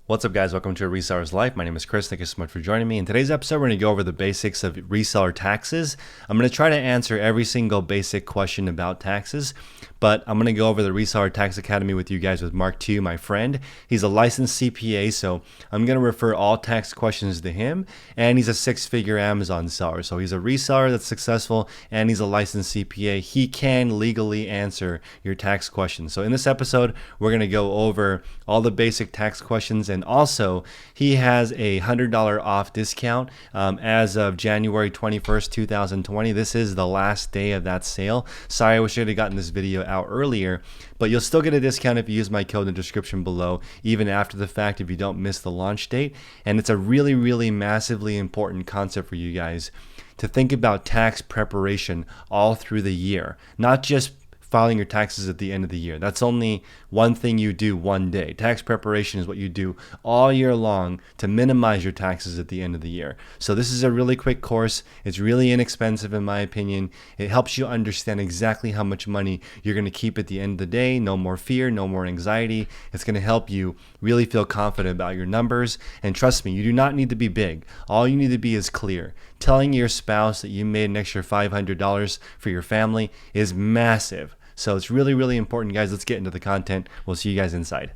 What's up, guys? Welcome to A Reseller's Life. My name is Chris. Thank you so much for joining me. In today's episode, we're going to go over the basics of reseller taxes. I'm going to try to answer every single basic question about taxes, but I'm going to go over the Reseller Tax Academy with you guys with Mark Tu, my friend. He's a licensed CPA, so I'm going to refer all tax questions to him, and he's a six-figure Amazon seller. So he's a reseller that's successful, and he's a licensed CPA. He can legally answer your tax questions. So in this episode, we're going to go over all the basic tax questions, and also he has a $100 off discount as of January 21st, 2020. This is the last day of that sale. Sorry, I wish I had gotten this video out earlier, but you'll still get a discount if you use my code in the description below, even after the fact if you don't miss the launch date. And it's a really, really massively important concept for you guys to think about tax preparation all through the year, not just filing your taxes at the end of the year. That's only one thing you do one day. Tax preparation is what you do all year long to minimize your taxes at the end of the year. So this is a really quick course. It's really inexpensive in my opinion. It helps you understand exactly how much money you're going to keep at the end of the day. No more fear, no more anxiety. It's going to help you really feel confident about your numbers. And trust me, you do not need to be big. All you need to be is clear. Telling your spouse that you made an extra $500 for your family is massive. So it's really, really important, guys. Let's get into the content. We'll see you guys inside.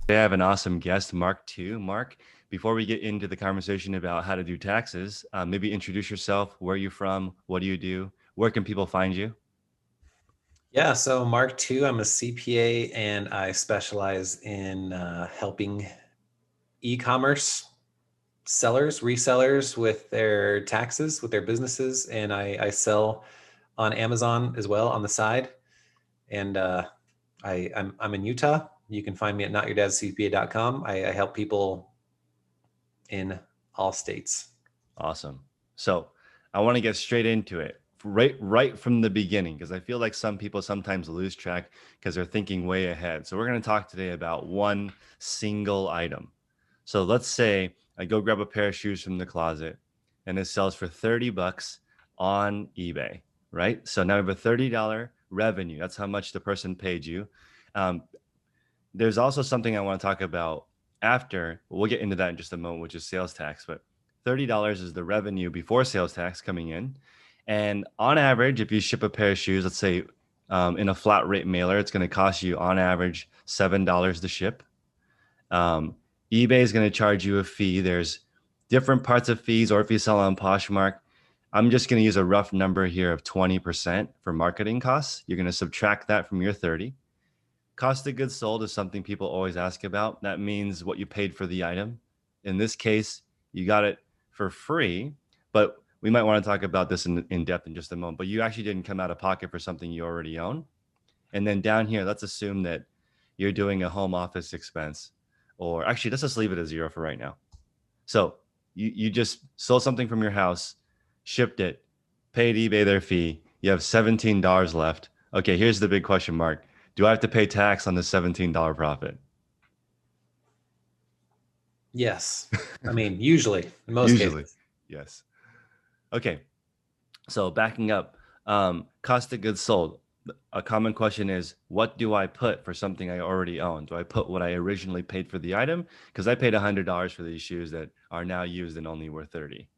Today I have an awesome guest, Mark Tu. Mark, before we get into the conversation about how to do taxes, maybe introduce yourself. Where are you from? What do you do? Where can people find you? Yeah, so Mark Tu, I'm a CPA and I specialize in helping e-commerce sellers, resellers with their taxes, with their businesses. And I sell on Amazon as well on the side. And I'm in Utah. You can find me at notyourdadscpa.com. I help people in all states. Awesome. So I want to get straight into it. Right from the beginning, because I feel like some people sometimes lose track because they're thinking way ahead. So we're going to talk today about one single item. So let's say I go grab a pair of shoes from the closet and it sells for 30 bucks on eBay, right? So now we have a $30 revenue. That's how much the person paid you. There's also something I want to talk about after. We'll get into that in just a moment, which is sales tax. But $30 is the revenue before sales tax coming in. And on average, if you ship a pair of shoes, let's say in a flat rate mailer, it's going to cost you on average $7 to ship. eBay is going to charge you a fee. There's different parts of fees, or if you sell on Poshmark, I'm just going to use a rough number here of 20% for marketing costs. You're going to subtract that from your 30. Cost of goods sold is something people always ask about. That means what you paid for the item. In this case, you got it for free, but we might want to talk about this in depth in just a moment, but you actually didn't come out of pocket for something you already own. And then down here, let's assume that you're doing a home office expense, or actually, let's just leave it at zero for right now. So you just sold something from your house, shipped it, paid eBay their fee. You have $17 left. Okay, here's the big question mark. Do I have to pay tax on the $17 profit? Yes. I mean, usually, in most cases. Yes. Okay, so backing up, cost of goods sold. A common question is, what do I put for something I already own? Do I put what I originally paid for the item? Because I paid $100 for these shoes that are now used and only worth 30.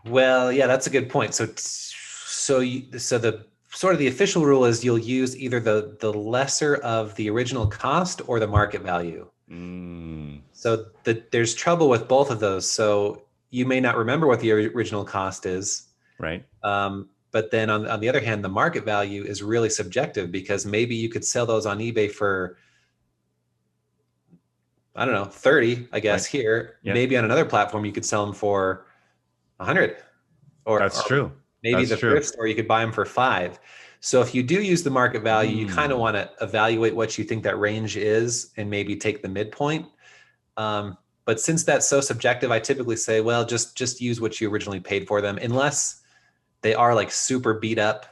Well, yeah, that's a good point. So the sort of the official rule is you'll use either the lesser of the original cost or the market value. So there's trouble with both of those. So you may not remember what the original cost is, right? But then on the other hand, the market value is really subjective because maybe you could sell those on eBay for, I don't know, 30, I guess, right here. Yep. Maybe on another platform you could sell them for 100. That's true. Maybe the thrift store you could buy them for 5. So if you do use the market value, you kind of want to evaluate what you think that range is and maybe take the midpoint. But since that's so subjective, I typically say, well, just use what you originally paid for them, unless they are like super beat up,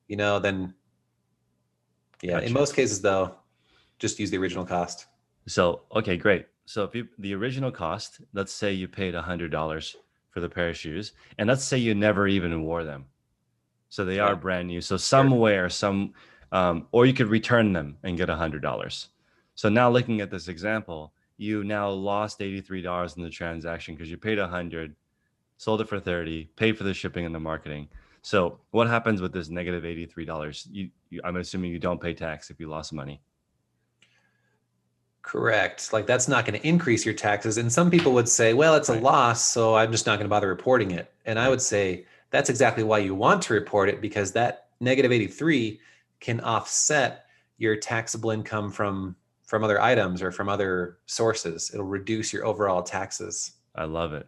then yeah. Gotcha. In most cases though, just use the original cost. So, okay, great. So if the original cost, let's say you paid $100 for the pair of shoes, and let's say you never even wore them. So they are brand new. So somewhere, or you could return them and get $100. So now looking at this example, you now lost $83 in the transaction because you paid 100, sold it for 30, paid for the shipping and the marketing. So what happens with this negative $83? I'm assuming you don't pay tax if you lost money. Correct. Like that's not going to increase your taxes. And some people would say, well, it's a Right, loss, so I'm just not going to bother reporting it. And I right. would say that's exactly why you want to report it, because that negative 83 can offset your taxable income from other items or from other sources. It'll reduce your overall taxes. I love it.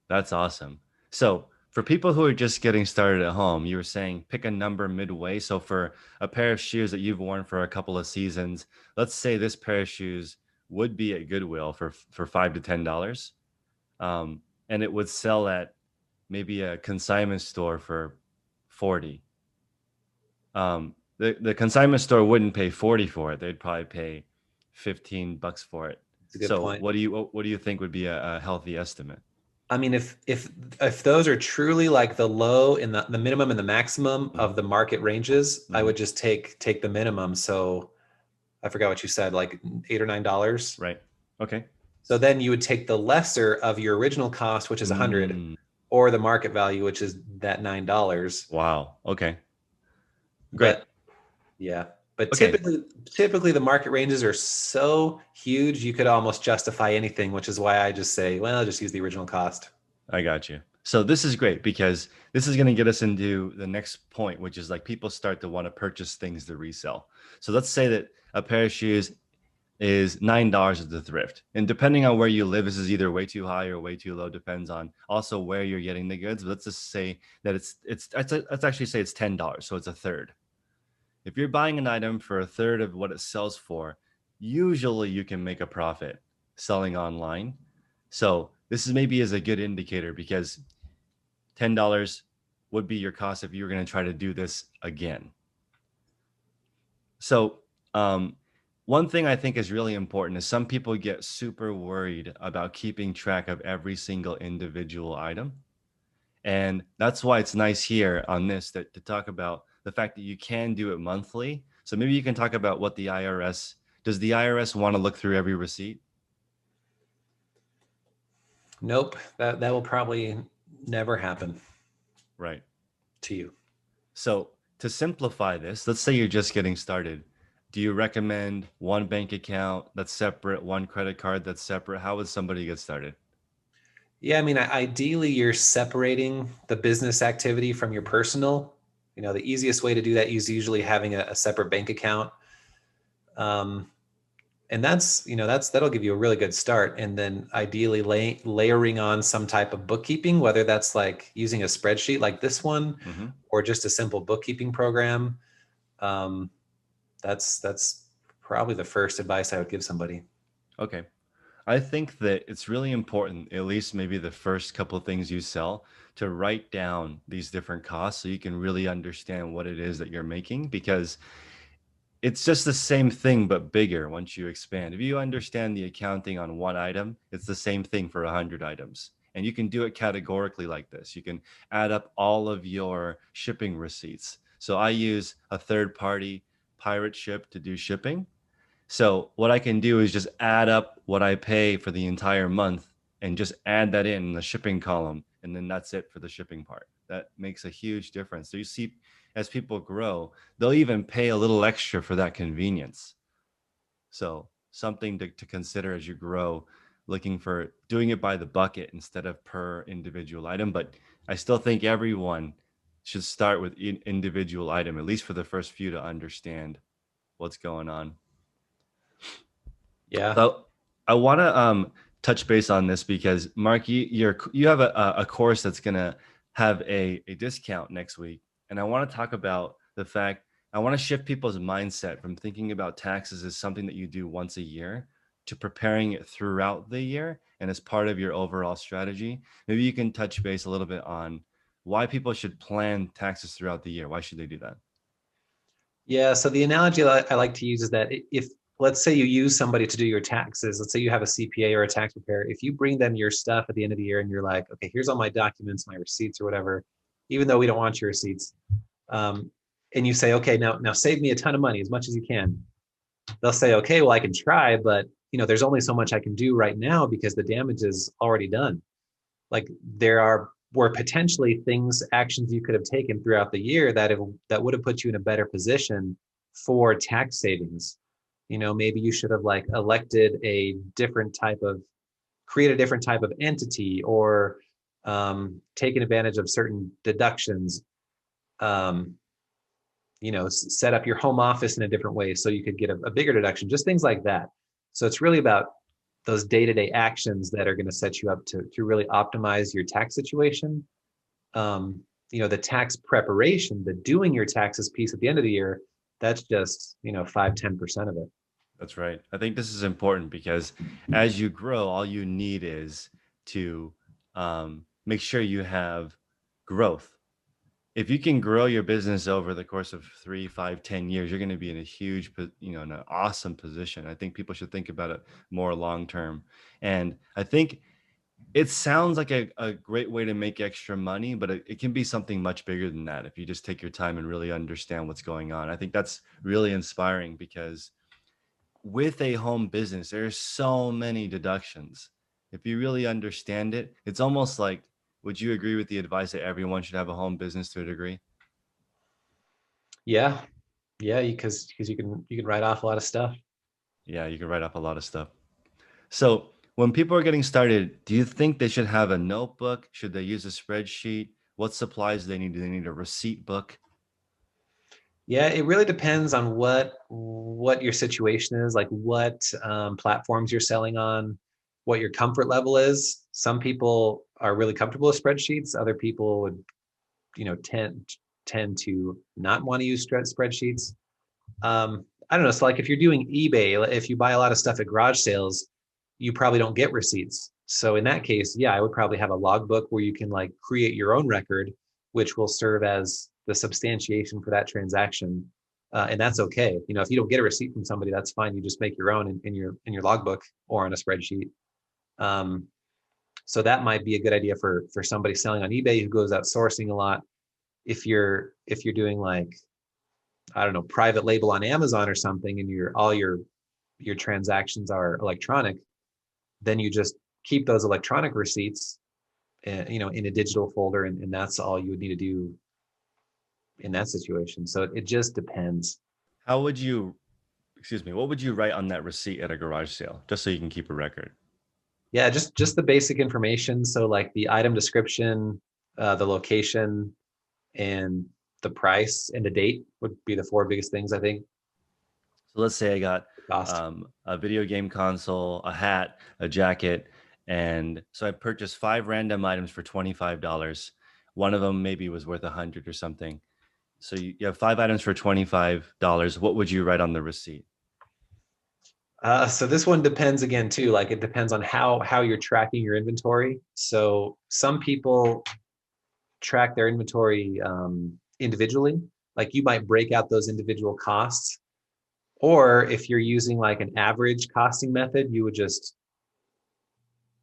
That's awesome. So for people who are just getting started at home, you were saying pick a number midway. So for a pair of shoes that you've worn for a couple of seasons, let's say this pair of shoes would be at Goodwill for $5 to $10, and it would sell at maybe a consignment store for 40. The consignment store wouldn't pay 40 for it. They'd probably pay $15 for it. It's a good So point. what do you think would be a healthy estimate? I mean, if those are truly like the low and the minimum and the maximum Mhm, of the market ranges, I mhm. would just take the minimum. So I forgot what you said, like $8 or $9. Right. Okay. So then you would take the lesser of your original cost, which is 100, Mm, or the market value, which is that $9. wow. Okay. Great. But yeah, but Okay. typically the market ranges are so huge you could almost justify anything, which is why I just say, well, I'll just use the original cost. I got you. So this is great because this is going to get us into the next point, which is like people start to want to purchase things to resell. So let's say that a pair of shoes is $9 at the thrift. And depending on where you live, this is either way too high or way too low, depends on also where you're getting the goods. But let's just say that let's actually say it's $10. So it's a third. If you're buying an item for a third of what it sells for, usually you can make a profit selling online. So this is maybe as a good indicator because $10 would be your cost if you were going to try to do this again. So one thing I think is really important is some people get super worried about keeping track of every single individual item. And that's why it's nice here on this to talk about the fact that you can do it monthly. So maybe you can talk about what does the IRS want to look through every receipt? Nope, that will probably never happen Right. to you. So to simplify this, let's say you're just getting started. Do you recommend one bank account that's separate, one credit card that's separate? How would somebody get started? Yeah, I mean, ideally, you're separating the business activity from your personal. You know, the easiest way to do that is usually having a separate bank account. Um, and that'll give you a really good start. And then ideally layering on some type of bookkeeping, whether that's like using a spreadsheet like this one Hmm. or just a simple bookkeeping program. Um, that's probably the first advice I would give somebody. Okay. I think that it's really important, at least maybe the first couple of things you sell, to write down these different costs so you can really understand what it is that you're making because it's just the same thing but bigger once you expand. If you understand the accounting on one item, it's the same thing for 100 items. And you can do it categorically like this. You can add up all of your shipping receipts. So I use a third party pirate ship to do shipping. So what I can do is just add up what I pay for the entire month and just add that in the shipping column. And then that's it for the shipping part. That makes a huge difference. So you see, as people grow, they'll even pay a little extra for that convenience. So something to consider as you grow, looking for doing it by the bucket instead of per individual item. But I still think everyone should start with individual item, at least for the first few to understand what's going on. Yeah. So I want to touch base on this because Mark, you have a course that's gonna have a discount next week, and I want to talk about the fact I want to shift people's mindset from thinking about taxes as something that you do once a year to preparing it throughout the year and as part of your overall strategy. Maybe you can touch base a little bit on why people should plan taxes throughout the year. Why should they do that? Yeah. So the analogy that I like to use is that if, let's say you use somebody to do your taxes, let's say you have a CPA or a tax preparer, if you bring them your stuff at the end of the year and you're like, okay, here's all my documents, my receipts or whatever, even though we don't want your receipts, and you say, okay, now save me a ton of money as much as you can. they'll say, okay, well, I can try, but there's only so much I can do right now because the damage is already done. Like there were potentially things, actions you could have taken throughout the year that would have put you in a better position for tax savings. Maybe you should have like elected a different type of, create a different type of entity, or taken advantage of certain deductions. Um, set up your home office in a different way so you could get a bigger deduction, just things like that. So it's really about those day-to-day actions that are going to set you up to really optimize your tax situation. um, the tax preparation, the doing your taxes piece at the end of the year, that's just 5-10% of it. That's right. I think this is important because as you grow, all you need is to make sure you have growth. If you can grow your business over the course of 3, 5, 10 years, you're going to be in a huge, in an awesome position. I think people should think about it more long term. And I think it sounds like a great way to make extra money, but it can be something much bigger than that if you just take your time and really understand what's going on. I think that's really inspiring because with a home business, there's so many deductions. If you really understand it, it's almost like, would you agree with the advice that everyone should have a home business to a degree? Yeah, yeah, because you can write off a lot of stuff. Yeah, you can write off a lot of stuff. So when people are getting started, do you think they should have a notebook? Should they use a spreadsheet? What supplies do they need? Do they need a receipt book? Yeah, it really depends on what your situation is, like what platforms you're selling on, what your comfort level is. Some people are really comfortable with spreadsheets. Other people would, tend to not want to use spreadsheets. I don't know. So like if you're doing eBay, if you buy a lot of stuff at garage sales, you probably don't get receipts. So in that case, yeah, I would probably have a logbook where you can like create your own record, which will serve as the substantiation for that transaction. And that's okay. If you don't get a receipt from somebody, that's fine. You just make your own in your logbook or on a spreadsheet. Um, so that might be a good idea for somebody selling on eBay who goes out sourcing a lot. If you're doing like, I don't know, private label on Amazon or something, and all your transactions are electronic, then you just keep those electronic receipts, in a digital folder, and that's all you would need to do in that situation. So it just depends. How would you, excuse me, what would you write on that receipt at a garage sale, just so you can keep a record? Yeah, just the basic information. So like the item description, the location, and the price and the date would be the four biggest things, I think. So let's say I got Cost. a video game console, a hat, a jacket, and so I purchased 5 random items for $25. One of them maybe was worth 100 or something. So you have 5 items for $25. What would you write on the receipt? So this one depends again too. Like it depends on how you're tracking your inventory. So some people track their inventory individually. Like you might break out those individual costs, or if you're using like an average costing method, you would just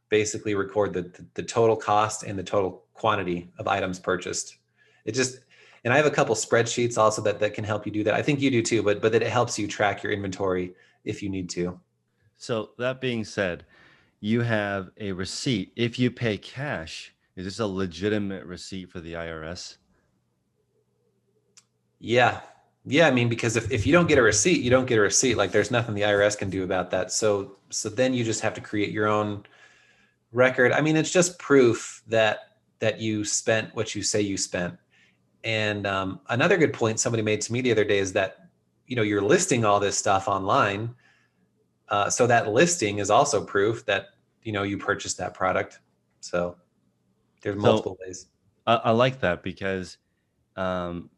basically record the total cost and the total quantity of items purchased. It just, and I have a couple spreadsheets also that can help you do that. I think you do too, but that it helps you track your inventory if you need to. So that being said, you have a receipt. If you pay cash, is this a legitimate receipt for the IRS? Yeah. Yeah. I mean, because if you don't get a receipt, you don't get a receipt. Like there's nothing the IRS can do about that. So then you just have to create your own record. I mean, it's just proof that you spent what you say you spent. And another good point somebody made to me the other day is that you're listing all this stuff online, so that listing is also proof that you purchased that product. So there's So multiple ways. I like that because um,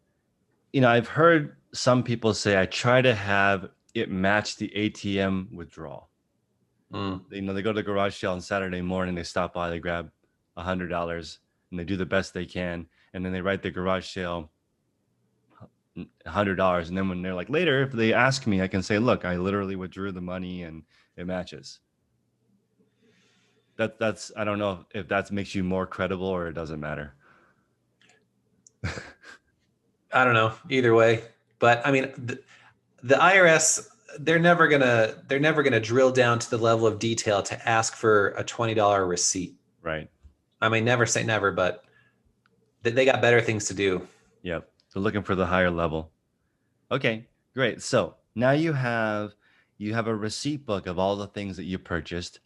I've heard some people say I try to have it match the ATM withdrawal. Mm. They go to the garage sale on Saturday morning, they stop by, they grab $100 and they do the best they can. And then they write the garage sale $100. And then when they're like later, if they ask me, I can say, look, I literally withdrew the money and it matches. That's, I don't know if that makes you more credible or it doesn't matter. I don't know either way, but I mean the IRS. they're never gonna drill down to the level of detail to ask for a $20 receipt. Right. I mean, never say never, but they got better things to do. Yep. So looking for the higher level. Okay, great. So now you have a receipt book of all the things that you purchased.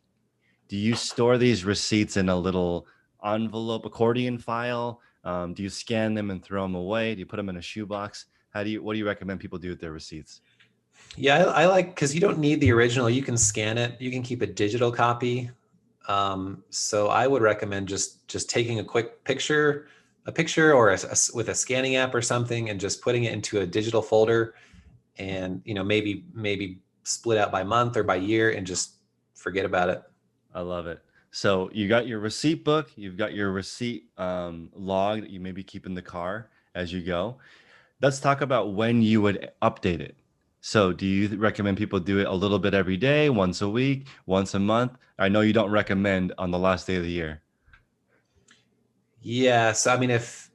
Do you store these receipts in a little envelope accordion file? Do you scan them and throw them away? Do you put them in a shoebox? What do you recommend people do with their receipts? Yeah, I like because you don't need the original. You can scan it. You can keep a digital copy. So I would recommend just taking a quick picture, or with a scanning app or something, and just putting it into a digital folder, and maybe split out by month or by year, and just forget about it. I love it. So you got your receipt book, you've got your receipt log that you maybe keep in the car as you go. Let's talk about when you would update it. So do you recommend people do it a little bit every day, once a week, once a month? I know you don't recommend on the last day of the year. Yeah, so I mean, if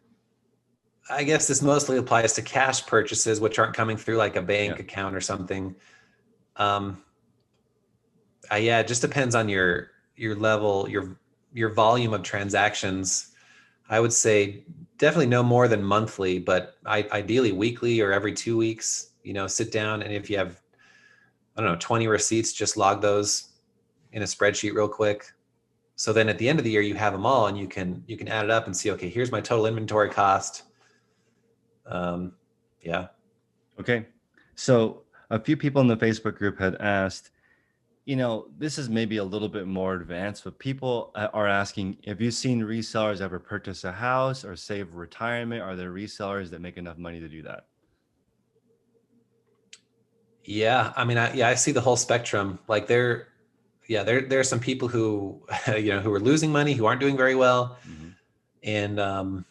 I guess this mostly applies to cash purchases, which aren't coming through like a Yeah. bank account or something. Um, yeah, it just depends on your level, your volume of transactions. I would say definitely no more than monthly, but ideally weekly or every 2 weeks. Sit down, and if you have, I don't know, 20 receipts, just log those in a spreadsheet real quick. So then at the end of the year, you have them all, and you can add it up and see, okay, here's my total inventory cost. Um, yeah. Okay. So a few people in the Facebook group had asked, this is maybe a little bit more advanced, but people are asking, have you seen resellers ever purchase a house or save retirement? Are there resellers that make enough money to do that? Yeah. I mean, I see the whole spectrum. Like there are some people who, who are losing money, who aren't doing very well. Hmm. And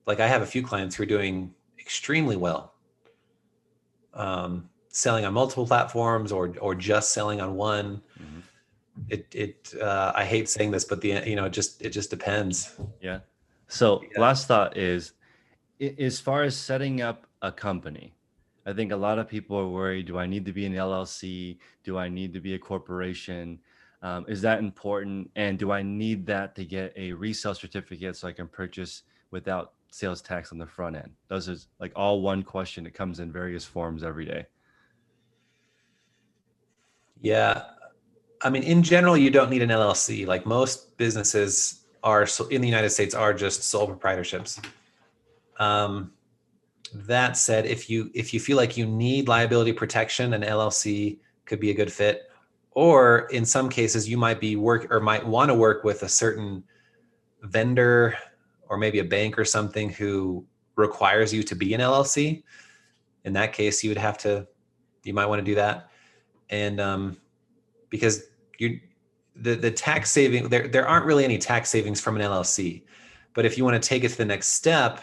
like I have a few clients who are doing extremely well, selling on multiple platforms or just selling on one. Hmm. I hate saying this, but it just depends. Yeah. So Yeah. last thought is, as far as setting up a company, I think a lot of people are worried, do I need to be an LLC? Do I need to be a corporation? Is that important? And do I need that to get a resale certificate so I can purchase without sales tax on the front end? Those is like all one question. It comes in various forms every day. Yeah. I mean, in general, you don't need an LLC. Like most businesses are in the United States are just sole proprietorships. Um, that said, if you feel like you need liability protection, an LLC could be a good fit. Or in some cases, you might want to work with a certain vendor or maybe a bank or something who requires you to be an LLC. In that case, you might want to do that. And because you the tax saving there aren't really any tax savings from an LLC. But if you want to take it to the next step,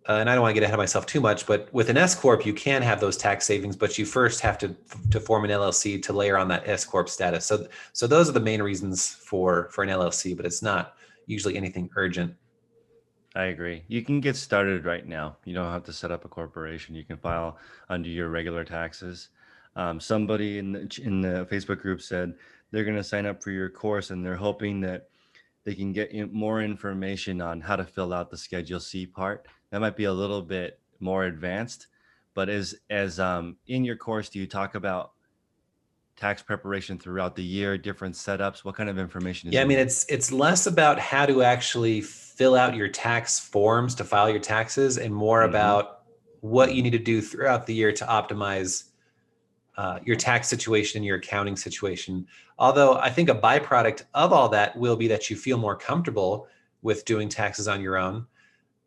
and I don't want to get ahead of myself too much, but with an S corp you can have those tax savings, but you first have to form an LLC to layer on that S corp status. So those are the main reasons for an LLC, but it's not usually anything urgent. I agree. You can get started right now. You don't have to set up a corporation. You can file under your regular taxes. Somebody in the Facebook group said they're going to sign up for your course, and they're hoping that they can get more information on how to fill out the Schedule C part. That might be a little bit more advanced, but as in your course, do you talk about tax preparation throughout the year, different setups? What kind of information is Yeah, I in mean, there? it's less about how to actually fill out your tax forms to file your taxes, and more Hmm. about what you Hmm. need to do throughout the year to optimize your tax situation and your accounting situation. Although I think a byproduct of all that will be that you feel more comfortable with doing taxes on your own.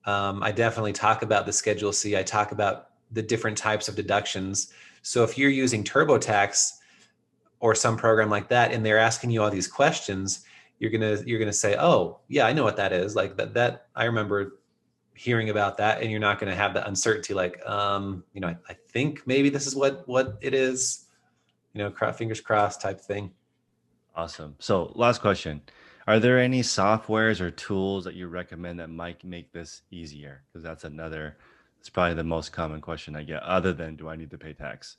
I definitely talk about the Schedule C. I talk about the different types of deductions. So if you're using TurboTax or some program like that, and they're asking you all these questions, you're gonna say, "Oh, yeah, I know what that is." Like that I remember hearing about that, and you're not going to have the uncertainty like, I think maybe this is what it is, fingers crossed type thing. Awesome. So, last question. Are there any softwares or tools that you recommend that might make this easier? Because it's probably the most common question I get, other than do I need to pay tax?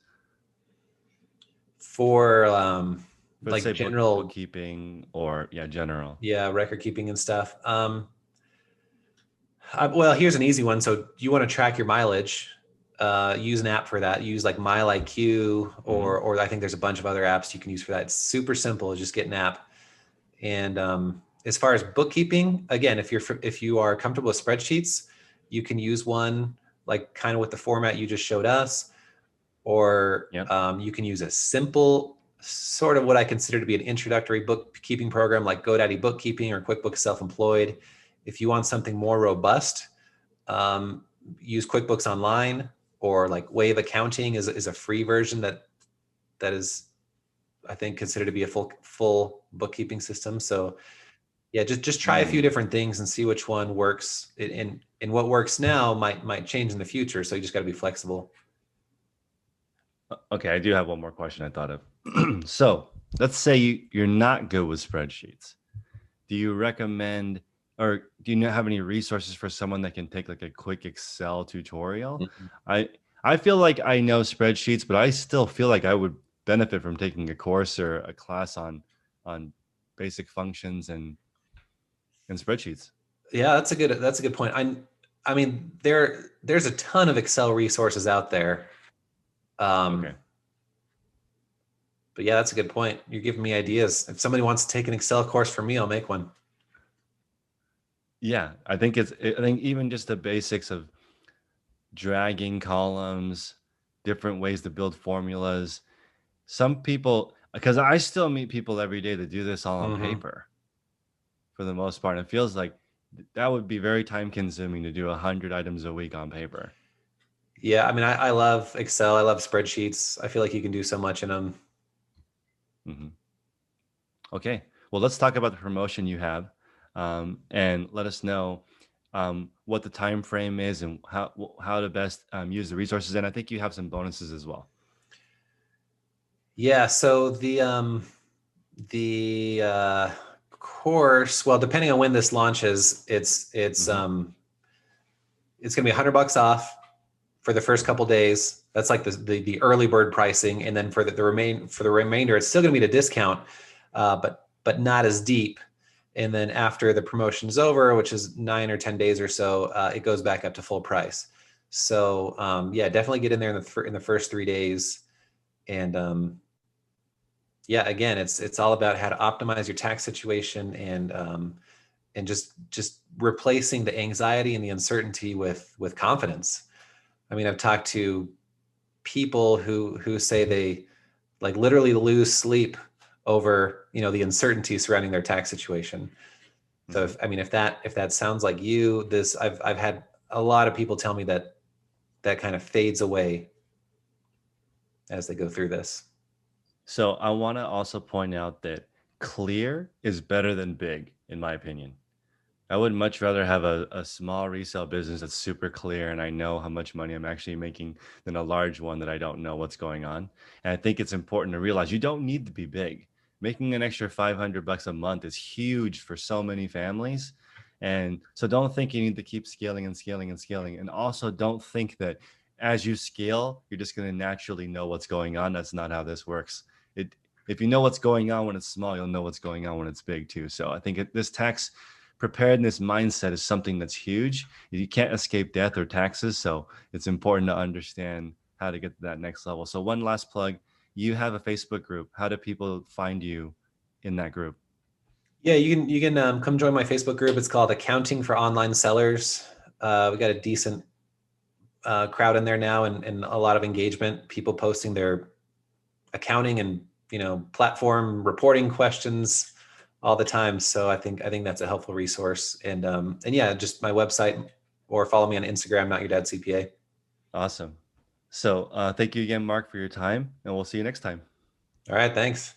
for Let's like say general, bookkeeping or yeah, general. yeah, record keeping and stuff. Well, here's an easy one. So you want to track your mileage? Use an app for that. Use like MileIQ, Hmm. or I think there's a bunch of other apps you can use for that. It's super simple. Just get an app. And as far as bookkeeping, again, if you are comfortable with spreadsheets, you can use one like kind of with the format you just showed us, or Yep. you can use a simple sort of what I consider to be an introductory bookkeeping program like GoDaddy Bookkeeping or QuickBooks Self-Employed. If you want something more robust, um, use QuickBooks Online, or like Wave Accounting is a free version that is, I think, considered to be a full bookkeeping system. So yeah, just try a few Mm. different things and see which one works. And what works now might change in the future. So you just got to be flexible. Okay, I do have one more question I thought of. So let's say you're not good with spreadsheets. Do you recommend, or do you have any resources for someone that can take like a quick Excel tutorial? Mhm. I I feel like I know spreadsheets, but I still feel like I would benefit from taking a course or a class on basic functions and spreadsheets. Yeah, that's a good point. I mean there's a ton of Excel resources out there. Um, Okay. but yeah, that's a good point. You're giving me ideas. If somebody wants to take an Excel course for me, I'll make one. Yeah, I think even just the basics of dragging columns, different ways to build formulas. Some people, because I still meet people every day that do this all on Hmm. paper for the most part. It feels like that would be very time consuming to do 100 items a week on paper. Yeah, I mean, I love Excel. I love spreadsheets. I feel like you can do so much in them. Hmm. Okay, well, let's talk about the promotion you have, and let us know what the time frame is and how to best use the resources. And I think you have some bonuses as well. Yeah, so the course, well, depending on when this launches, Hmm. it's gonna be $100 off for the first couple days. That's like the early bird pricing, and then for the remainder, it's still gonna be at a discount, but not as deep. And then after the promotion's over, which is 9 or 10 days or so, it goes back up to full price. So yeah, definitely get in there in the first 3 days. And yeah, again, it's all about how to optimize your tax situation, and just replacing the anxiety and the uncertainty with confidence. I mean, I've talked to people who say they like literally lose sleep over the uncertainty surrounding their tax situation. So Hmm. if, I mean, if that sounds like you, this I've had a lot of people tell me that kind of fades away as they go through this. So I want to also point out that clear is better than big, in my opinion. I would much rather have a small resale business that's super clear and I know how much money I'm actually making than a large one that I don't know what's going on. And I think it's important to realize you don't need to be big. Making an extra $500 a month is huge for so many families. And so don't think you need to keep scaling and scaling and scaling. And also don't think that as you scale, you're just going to naturally know what's going on. That's not how this works. It If you know what's going on when it's small, you'll know what's going on when it's big too. So I think this tax preparedness mindset is something that's huge. You can't escape death or taxes, so it's important to understand how to get to that next level. So one last plug, you have a Facebook group. How do people find you in that group? Yeah, you can come join my Facebook group. It's called Accounting for Online Sellers. We got a decent crowd in there now, and a lot of engagement. People posting their accounting and platform reporting questions all the time. So I think that's a helpful resource. And yeah, just my website, or follow me on Instagram, not your dad CPA. Awesome. So thank you again, Mark, for your time, and we'll see you next time. All right, thanks.